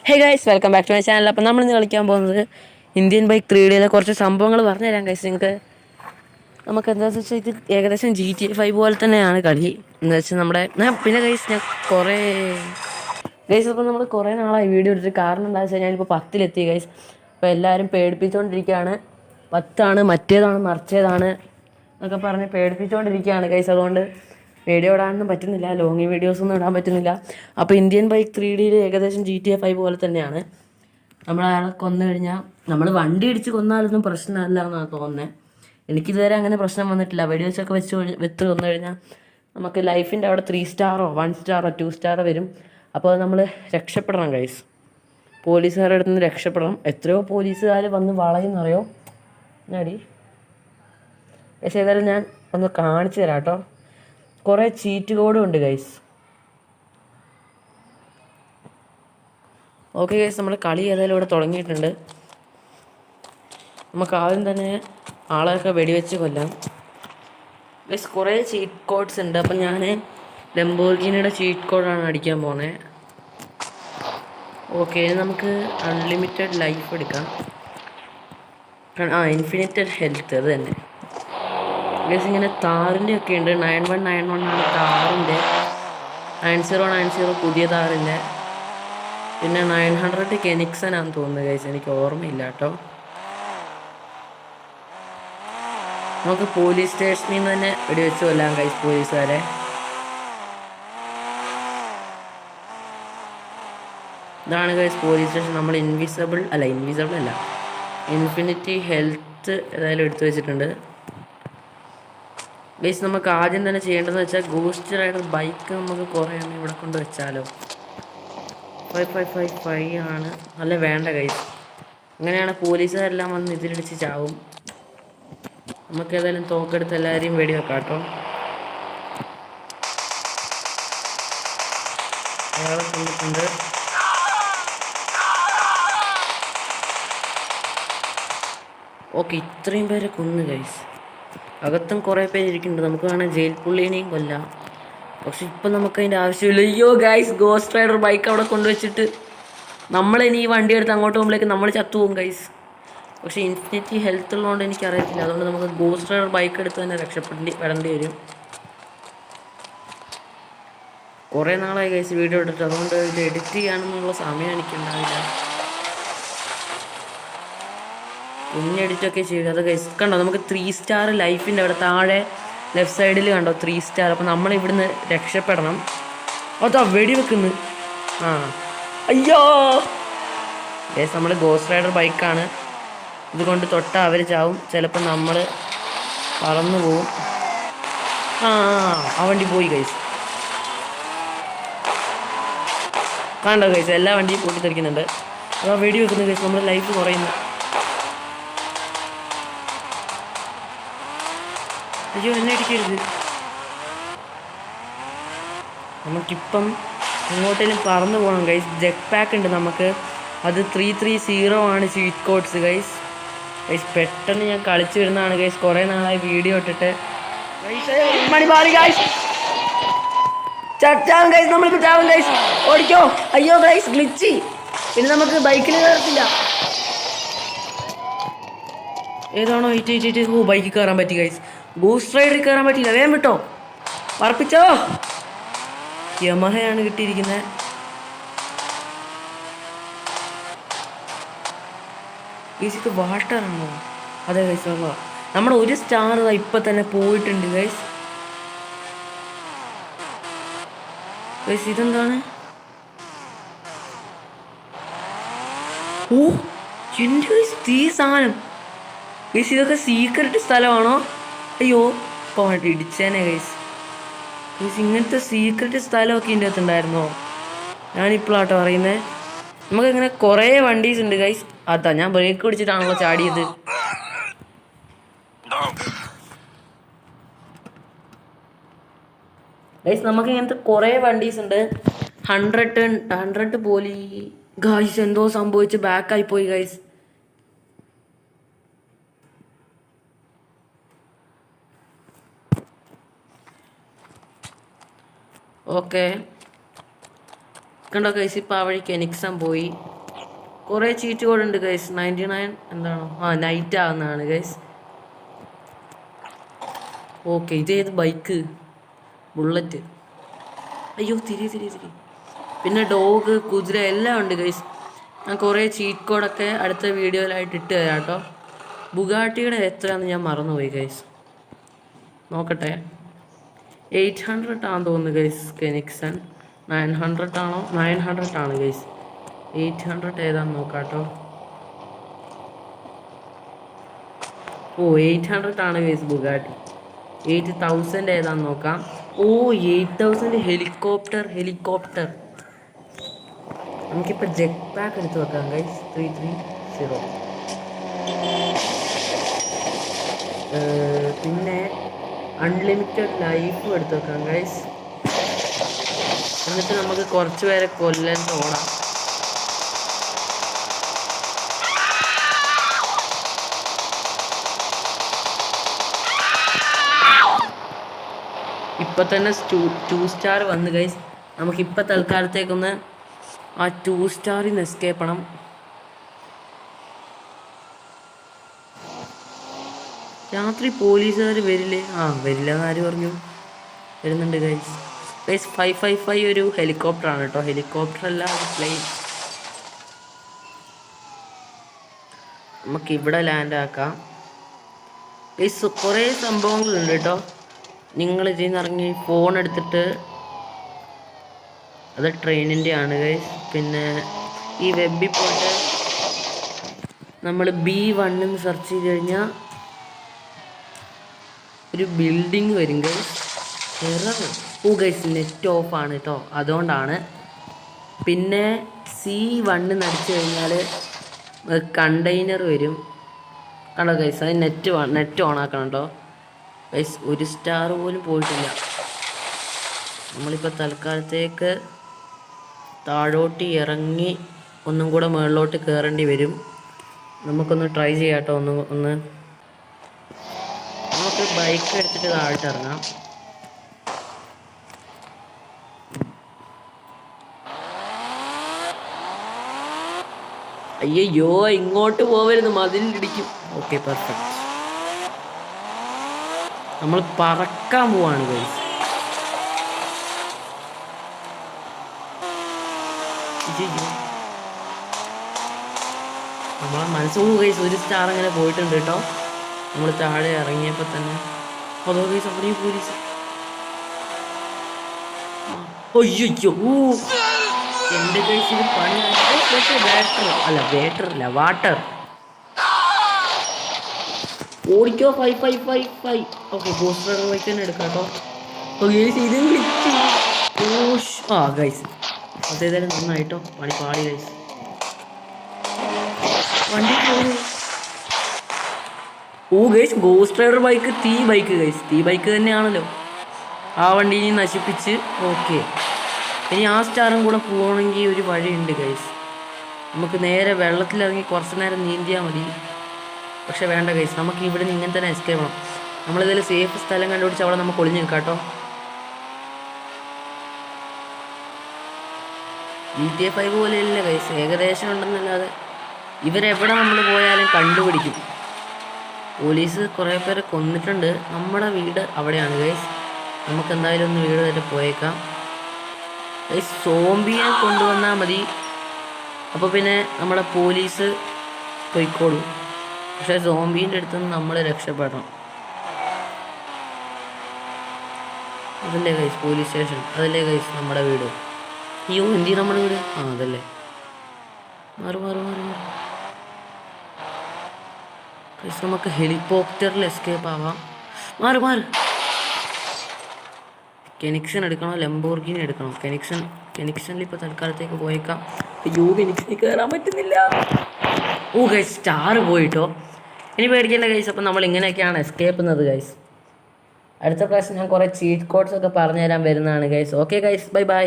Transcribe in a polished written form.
Hey guys welcome back to my channel. അപ്പം നമ്മളിന്ന് കളിക്കാൻ പോകുന്നത് ഇന്ത്യൻ ബൈക്ക് 3Dയിലെ കുറച്ച് സംഭവങ്ങൾ പറഞ്ഞുതരാം ഗൈസ് നിങ്ങൾക്ക്. നമുക്ക് എന്താണെന്ന് വെച്ചാൽ ഇത് ഏകദേശം GTA 5 പോലെ തന്നെയാണ് കളി. എന്ന് വെച്ചാൽ പിന്നെ ഗൈസ് ഞാൻ അപ്പോൾ നമ്മൾ കുറേ നാളായി വീഡിയോ എടുത്തിട്ട്. കാരണം എന്താണെന്ന് വെച്ചാൽ ഞാനിപ്പോൾ 10-ലെത്തി ഗൈസ്. അപ്പോൾ എല്ലാവരും പേടിപ്പിച്ചുകൊണ്ടിരിക്കുകയാണ്. 10 മറ്റേതാണ് മറിച്ചേതാണ് എന്നൊക്കെ പറഞ്ഞ് പേടിപ്പിച്ചുകൊണ്ടിരിക്കുകയാണ് ഗൈസ്. അതുകൊണ്ട് വീഡിയോ ഇടാനൊന്നും പറ്റുന്നില്ല, ലോങ് വീഡിയോസൊന്നും ഇടാൻ പറ്റുന്നില്ല. അപ്പോൾ ഇന്ത്യൻ ബൈക്ക് 3Dയിൽ ഏകദേശം GTA 5 പോലെ തന്നെയാണ്. നമ്മളയാളെ കൊന്നു കഴിഞ്ഞാൽ നമ്മൾ വണ്ടി ഇടിച്ച് കൊന്നാലൊന്നും പ്രശ്നമല്ല എന്നാണ് തോന്നുന്നത്. എനിക്കിതുവരെ അങ്ങനെ പ്രശ്നം വന്നിട്ടില്ല. വെടിവെച്ചൊക്കെ വെച്ച് കൊന്നു കഴിഞ്ഞാൽ നമുക്ക് ലൈഫിൻ്റെ അവിടെ 3 സ്റ്റാറോ 1 സ്റ്റാറോ 2 സ്റ്റാറോ വരും. അപ്പോൾ നമ്മൾ രക്ഷപ്പെടണം ഗൈസ്. പോലീസുകാരുടെ അടുത്ത് നിന്ന് രക്ഷപ്പെടണം. എത്രയോ പോലീസുകാർ വന്ന് വളയുന്നറിയോ ഞാടി. പക്ഷേ ഏതായാലും ഞാൻ ഒന്ന് കാണിച്ചു തരാം കേട്ടോ. കുറേ ചീറ്റ് കോഡും ഉണ്ട് ഗൈസ്. ഓക്കെ ഗൈസ്, നമ്മൾ കളി ഏതായാലും ഇവിടെ തുടങ്ങിയിട്ടുണ്ട്. നമുക്ക് ആദ്യം തന്നെ ആളെയൊക്കെ വെടിവെച്ച് കൊല്ലാം ഗൈസ്. കുറേ ചീറ്റ് കോഡ്സ് ഉണ്ട്. അപ്പം ഞാൻ ലംബോർഗിനിയുടെ ചീറ്റ് കോഡാണ് അടിക്കാൻ പോകുന്നത്. ഓക്കെ, നമുക്ക് അൺലിമിറ്റഡ് ലൈഫ് എടുക്കാം. ഇൻഫിനിറ്റഡ് ഹെൽത്ത്, അത് തന്നെ ഗൈസ്. ഇങ്ങനെ താറിൻ്റെ ഒക്കെ ഉണ്ട്. 9191 ആണ് താറിൻ്റെ. 9090 പുതിയ താറിൻ്റെ. പിന്നെ 900 കെനിക്സൺ ആണെന്ന് തോന്നുന്നത് ഗൈസ്, എനിക്ക് ഓർമ്മയില്ല കേട്ടോ. നമുക്ക് പോലീസ് സ്റ്റേഷനിൽ നിന്ന് തന്നെ വെടിവെച്ച് കൊല്ലാം ഗൈസ് പോലീസുകാരെ. ഇതാണ് ഗൈസ് പോലീസ് സ്റ്റേഷൻ. നമ്മൾ ഇൻവിസിബിൾ അല്ല, ഇൻഫിനിറ്റി ഹെൽത്ത് ഏതായാലും എടുത്തു വെച്ചിട്ടുണ്ട് ഗൈസ്. നമുക്ക് ആദ്യം തന്നെ ചെയ്യേണ്ടതെന്ന് വെച്ചാൽ ഗോസ്റ്റ് റൈഡർ ബൈക്ക് നമുക്ക് കുറേ എണ്ണം ഇവിടെ കൊണ്ട് വെച്ചാലോ. 5555 ആണ്. അല്ല വേണ്ട ഗൈസ്, അങ്ങനെയാണ് പോലീസുകാരെല്ലാം വന്ന് ഇതിലിടിച്ച് ചാവും. നമുക്ക് ഏതായാലും തോക്കെടുത്ത് എല്ലാവരെയും വെടിവെക്കാം കേട്ടോ. അയാളെ കൊണ്ടിട്ടുണ്ട്. ഓക്കെ, ഇത്രയും പേരെ കൊന്നു ഗൈസ്. അകത്തും കുറേ പേര് ഇരിക്കുന്നുണ്ട്. നമുക്ക് വേണമെങ്കിൽ ജയിൽ പുള്ളീനെയും കൊല്ലാം. പക്ഷെ ഇപ്പം നമുക്ക് അതിൻ്റെ ആവശ്യമില്ല. അയ്യോ ഗൈസ്, ഗോസ്റ്റ് റൈഡർ ബൈക്ക് അവിടെ കൊണ്ടുവച്ചിട്ട് നമ്മളിനി ഈ വണ്ടി എടുത്ത് അങ്ങോട്ട് പോകുമ്പോഴേക്ക് നമ്മൾ ചത്തുപോകും ഗൈസ്. പക്ഷേ ഇൻഫിനിറ്റി ഹെൽത്ത് ഉള്ളതുകൊണ്ട് എനിക്കറിയത്തില്ല. അതുകൊണ്ട് നമുക്ക് ഗോസ്റ്റ് റൈഡർ ബൈക്ക് എടുത്ത് തന്നെ വരേണ്ടി വരും. കുറേ നാളായി ഗൈസ് വീഡിയോ എടുത്തിട്ട്. അതുകൊണ്ട് ഇത് എഡിറ്റ് ചെയ്യാനൊന്നുള്ള സമയം എനിക്കുണ്ടാവില്ല. കുഞ്ഞ് എഡിറ്റൊക്കെ ചെയ്യുക. അത് ഗൈസ് കണ്ടോ, നമുക്ക് 3 സ്റ്റാർ ലൈഫിൻ്റെ അവിടെ താഴെ ലെഫ്റ്റ് സൈഡിൽ കണ്ടോ 3 സ്റ്റാർ. അപ്പോൾ നമ്മൾ ഇവിടുന്ന് രക്ഷപ്പെടണം. അതാ വെടിവെക്കുന്നു. അയ്യോ ഗൈസ്, നമ്മൾ ഗോസ്റ്റ് റൈഡർ ബൈക്കാണ്. ഇതുകൊണ്ട് തൊട്ടാൽ അവർ ചാവും. ചിലപ്പോൾ നമ്മൾ പറന്നു പോവും. ആ വണ്ടി പോയി ഗൈസ്. കണ്ടോ ഗൈസ്, എല്ലാ വണ്ടിയും പൊട്ടിത്തെറിക്കുന്നുണ്ട്. അപ്പോൾ വെടി വെക്കുന്നു ഗൈസ്. നമ്മുടെ ലൈഫ് കുറയുന്നു. അയ്യോ, എന്നെ അടിക്കരുത്. നമുക്കിപ്പം എങ്ങോട്ടേലും പറന്നു പോകണം ഗൈസ്. ജെറ്റ് പാക്ക് ഉണ്ട് നമുക്ക്. അത് 330 ആണ് ചീറ്റ് കോഡ്സ് ഗൈസ്. പെട്ടെന്ന് ഞാൻ കളിച്ചു വരുന്നതാണ് ഗൈസ്. കുറേ നാളായി വീഡിയോ ഇട്ടിട്ട്. മണിപാളി ഗൈസ്, ചാവും ഗൈസ്. നമ്മളിപ്പോൾ ചാവും ഗൈസ്. ഓടിക്കോ. അയ്യോ ഗൈസ്, ഗ്ലിച്ച്. പിന്നെ നമുക്ക് ബൈക്കിൽ കയറത്തില്ല. ഏതാണോ ബൈക്കിൽ കയറാൻ പറ്റി ഗൈസ്. ഗോസ്റ്റ് റൈഡറിൽ കയറാൻ പറ്റില്ല. വേഗം വിട്ടോ, പറപ്പിച്ചോ. യമഹയാണ് കിട്ടിയിരിക്കുന്നത്. ഗൈസ് ഇത് വാട്ടറാണോ? അതെ ഗൈസ്, വെള്ളം. നമ്മുടെ 1 സ്റ്റാർ ഇപ്പം തന്നെ പോയിട്ടുണ്ട് ഗൈസ്. ഗൈസ് ഇതെന്താണ്? ഓ എൻ്റെ ഗൈസ്, ഈ സാധനം ഗൈസ്, ഇതൊക്കെ സീക്രട്ട് സ്ഥലമാണോ? അയ്യോ, പോയിട്ട് ഇടിച്ചേനെ ഗൈസ്. ഗൈസ് ഇങ്ങനത്തെ സീക്രട്ട് സ്ഥലമൊക്കെ ഇതിൻ്റെ അകത്തുണ്ടായിരുന്നോ? ഞാനിപ്പോഴാട്ടോ പറയുന്നത്. നമുക്കിങ്ങനെ കുറേ വണ്ടീസ് ഉണ്ട് ഗൈസ്. അതാ ഞാൻ ബ്രേക്ക് പിടിച്ചിട്ടാണല്ലോ ചാടിയത്. ഗൈസ് നമുക്ക് ഇങ്ങനത്തെ കുറേ വണ്ടീസ് ഉണ്ട്. 100 പോലീ ഗൈസ്. എന്തോ സംഭവിച്ച് ബാക്കായി പോയി ഗൈസ്. ഓക്കെ കണ്ടോ ഗൈസ്, ഇപ്പോൾ ആ വഴിക്ക് എനിക്സം പോയി. കുറേ ചീറ്റ് കോഡ് ഉണ്ട് ഗൈസ്. 99 എന്താണോ നൈറ്റ് ആവുന്നതാണ് ഗൈസ്. ഓക്കെ, ഇതേത് ബൈക്ക്? ബുള്ളറ്റ്. അയ്യോ തിരി. പിന്നെ ഡോഗ്, കുതിര എല്ലാം ഉണ്ട് ഗൈസ്. ഞാൻ കുറേ ചീറ്റ് കോഡൊക്കെ അടുത്ത വീഡിയോയിലായിട്ട് ഇട്ട് തരാം കേട്ടോ. ബുഗാട്ടിയുടെ എത്രയാണെന്ന് ഞാൻ മറന്നുപോയി ഗൈസ്, നോക്കട്ടെ. 800 ആണെന്ന് തോന്നുന്നു ഗൈസ്. കെനിക്സൺ 900 ആണോ? 900 ആണ് ഗൈസ്. 800 ഏതാണെന്ന് നോക്കാം കേട്ടോ. 800 ആണ് ഗൈസ് ബുഗാട്ടി. 8000 ഏതാണെന്ന് നോക്കാം. 8000 ഹെലികോപ്റ്റർ. നമുക്കിപ്പോൾ ജെറ്റ് പാക്ക് എടുത്ത് വെക്കാം ഗൈസ്. 330. പിന്നെ അൺലിമിറ്റഡ് ലൈഫും എടുത്ത് വെക്കാം ഗൈസ്. എന്നിട്ട് നമുക്ക് കുറച്ച് പേരെ കൊല്ലാൻ ഓടാം. ഇപ്പം തന്നെ 2 സ്റ്റാർ വന്ന് ഗൈസ്. നമുക്കിപ്പോൾ തൽക്കാലത്തേക്കൊന്ന് ആ 2 സ്റ്റാറിൽ നിന്ന് എസ്കേപ്പ് ചെയ്യണം. രാത്രി പോലീസുകാർ വരില്ലേ? വരില്ല എന്ന് ആര് പറഞ്ഞു? വരുന്നുണ്ട് ഗൈസ്. 555 ഒരു ഹെലികോപ്റ്ററാണ് കേട്ടോ. ഹെലികോപ്റ്റർ അല്ല, അത് പ്ലെയിൻ. നമുക്കിവിടെ ലാൻഡ് ആക്കാം ഗൈസ്. കുറേ സംഭവങ്ങളുണ്ട് കേട്ടോ. നിങ്ങൾ ഇതിൽ നിന്ന് ഇറങ്ങി ഫോൺ എടുത്തിട്ട്, അത് ട്രെയിനിൻ്റെ ആണ് ഗൈസ്. പിന്നെ ഈ വെബിൽ പോയിട്ട് നമ്മൾ B1 എന്ന് സെർച്ച് ചെയ്ത് കഴിഞ്ഞാൽ ഒരു ബിൽഡിങ് വരും ഗൈസ്. ഗൈസ് നെറ്റ് ഓഫ് ആണ് കേട്ടോ, അതുകൊണ്ടാണ്. പിന്നെ C1 നടിച്ചു കഴിഞ്ഞാൽ കണ്ടെയ്നർ വരും കണ്ടോ ഗൈസ്. അത് നെറ്റ് ഓൺ ആക്കണം കേട്ടോ ഗൈസ്. 1 സ്റ്റാർ പോലും പോയിട്ടില്ല. നമ്മളിപ്പോൾ തൽക്കാലത്തേക്ക് താഴോട്ട് ഇറങ്ങി ഒന്നും കൂടെ മുകളിലോട്ട് കയറേണ്ടി വരും. നമുക്കൊന്ന് ട്രൈ ചെയ്യാം കേട്ടോ. ഒന്ന് നമുക്ക് ബൈക്ക് എടുത്തിട്ട് താഴോട്ട് ഇറങ്ങാം. അയ്യോ ഇങ്ങോട്ട് പോവരുത്, മതിലിടിക്കും. Okay perfect. നമ്മൾ പറക്കാൻ പോവാണ് ഗൈസ്. നമ്മളെ മനസ്സോട് ഗൈസ് 1 സ്റ്റാർ അങ്ങനെ പോയിട്ടുണ്ട് കേട്ടോ. നമ്മൾ താഴെ ഇറങ്ങിയപ്പോൾ തന്നെ അതോ ഗൈസ് അവിടെ പോലീസ്. അയ്യോ എൻ്റെ ഗൈസ് ഇത് പണി. വാട്ടർ ഓടിക്കോ. 555. ഓക്കെ, പോസ്റ്റർ ബൈക്ക് തന്നെ എടുക്കാം കേട്ടോ. ഗൈസ് ഇത് ഗൈസ് അതേതായാലും നന്നായിട്ടോ. പണി പാടി ഗൈസ്. വണ്ടി ഗൈസ് ഗോസ്റ്റ് റൈഡർ ബൈക്ക്. തീ ബൈക്ക് തന്നെയാണല്ലോ. ആ വണ്ടിനെ നശിപ്പിച്ച്. ഓക്കെ, ഇനി ആ സ്റ്റാറും കൂടെ പോകണമെങ്കിൽ ഒരു വഴിയുണ്ട് ഗൈസ്. നമുക്ക് നേരെ വെള്ളത്തിലിറങ്ങി കുറച്ച് നേരം നീന്തിയാൽ മതി. പക്ഷെ വേണ്ട ഗൈസ്, നമുക്ക് ഇവിടെ നിന്ന് ഇങ്ങനെ തന്നെ എസ്കേപ്പ് ചെയ്യണം. നമ്മളിതിൽ സേഫ് സ്ഥലം കണ്ടുപിടിച്ച് അവിടെ നമുക്ക് ഒളിഞ്ഞു നിൽക്കാം കേട്ടോ. GTA 5 പോലെയല്ല ഗൈസ്, ഏകദേശം ഉണ്ടെന്നല്ലാതെ ഇവരെവിടെ നമ്മൾ പോയാലും കണ്ടുപിടിക്കും. പോലീസ് കുറേ പേരെ കൊന്നിട്ടുണ്ട്. നമ്മുടെ വീട് അവിടെയാണ് ഗൈസ്. നമുക്ക് എന്തായാലും ഒന്ന് വീട് വരെ പോയേക്കാം ഗൈസ്. സോംബിയെ കൊണ്ടുവന്നാൽ മതി, അപ്പോൾ പിന്നെ നമ്മുടെ പോലീസ് പോയിക്കോളും. പക്ഷേ സോംബീൻ്റെ അടുത്തുനിന്ന് നമ്മൾ രക്ഷപ്പെടണം. അതല്ലേ ഗൈസ് പോലീസ് സ്റ്റേഷൻ, അതല്ലേ ഗൈസ് നമ്മുടെ വീട്. എന്തി നമ്മുടെ വീട്? അതല്ലേ. മാറി ഗൈസ്, നമുക്ക് ഹെലികോപ്റ്ററിൽ എസ്കേപ്പ് ആവാം. മാറി കെനിക്സൺ എടുക്കണോ ലംബോർഗിനി എടുക്കണോ? കെനിക്സണിൽ ഇപ്പോൾ തൽക്കാലത്തേക്ക് പോയേക്കാം. കെനിക്സണിൽ കയറാൻ പറ്റുന്നില്ല. ഗൈസ് സ്റ്റാർ പോയിട്ടോ. ഇനി പേടിക്കേണ്ട ഗൈസ്. അപ്പം നമ്മൾ ഇങ്ങനെയൊക്കെയാണ് എസ്കേപ്പ് ചെയ്യുന്നത് ഗൈസ്. അടുത്ത പ്രാവശ്യം ഞാൻ കുറേ ചീറ്റ് കോഡ്സ് ഒക്കെ പറഞ്ഞു തരാൻ വരുന്നതാണ് ഗൈസ്. Okay guys, by.